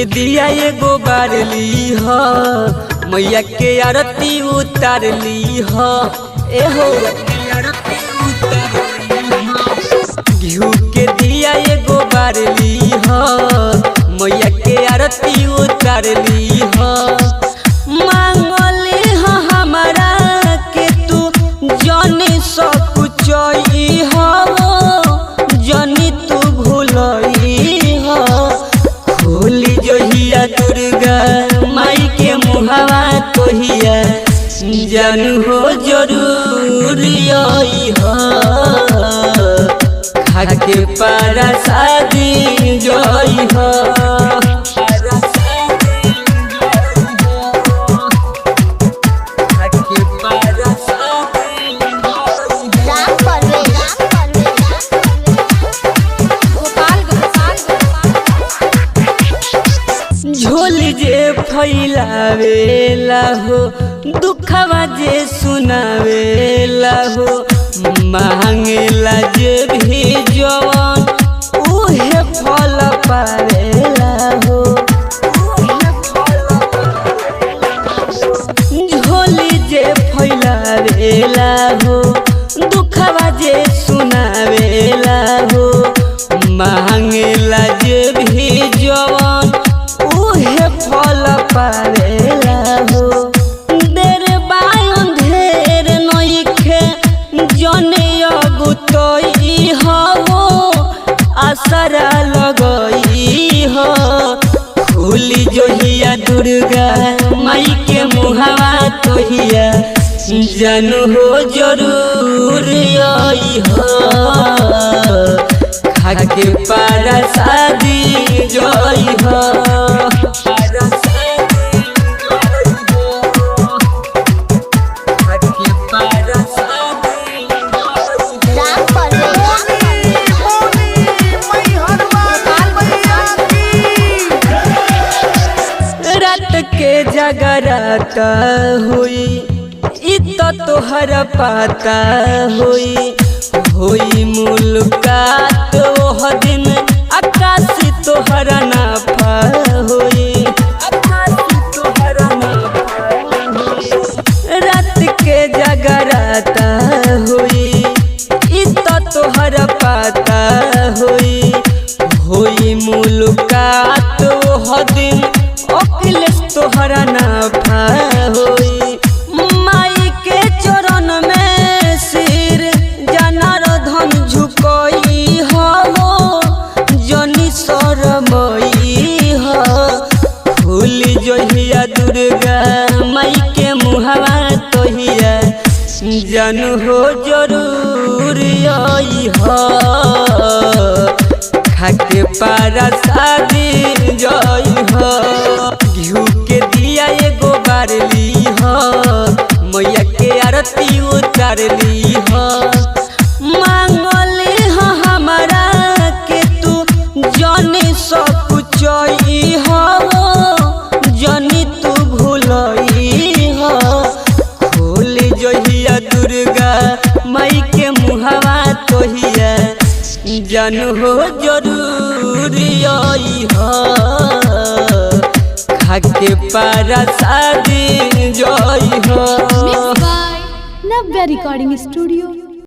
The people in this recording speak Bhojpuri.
के दिया एगो बार ली ह मैया के आरती उतार ली ह एहो घिउ के दिया एगो बार ली ह मैया के आरती उतार ली ह मांगले ह हमारा के तू जाने सब कुछ जानी तू भूलई ह खोली जहिया दुर्गा माई के मुहावा तोहिया जानू हो जरूर आई ह खाके पारा शादी जई ह झोली जे फैलावेला हो दुखवा जे सुनावेला हो मांगेला जे भी जवान उहे फल पावेला हो झोली जे फैलावेला हो दुखवा जे सुनावेला हो मांगेला जे भी जवान उहे फल पावेला हो देर बायन ढेर नइखे जने अगुतई हो आसरा लगई हो खुली जहिया दुर्गा माई के मुहावा तोहिया जानू हो जरूर आई हो खाके पारा शादी जई हो के जगराता हुई इत तोहर पाता हुई मुलाकात ओह दिन आकाश तोहर नाफा हुई रात के जगराता हुई इत तोहर पाता हुई मुलाकात ओह दिन अखिलेश तोहरा नाफा होई माई के चरण में सिर जनार्दन झुकई हो जनी शरमई हो खुली जहिया दुर्गा माई के मुहावा तोहिया जानू हो जरूर आई हो खाके पारा शादी जई हो घिउ के दिया एगो बार ली ह मैया के आरती उतार ली ह मांगले ह हमारा के तू जाने सब कुछ जानी तू भूलई ह खोली जहिया दुर्गा माई के मुहावा तोहिया जानू हो जरूर आई हो खाके पारा शादी जई हो। Mixed by Navya Recording Studio।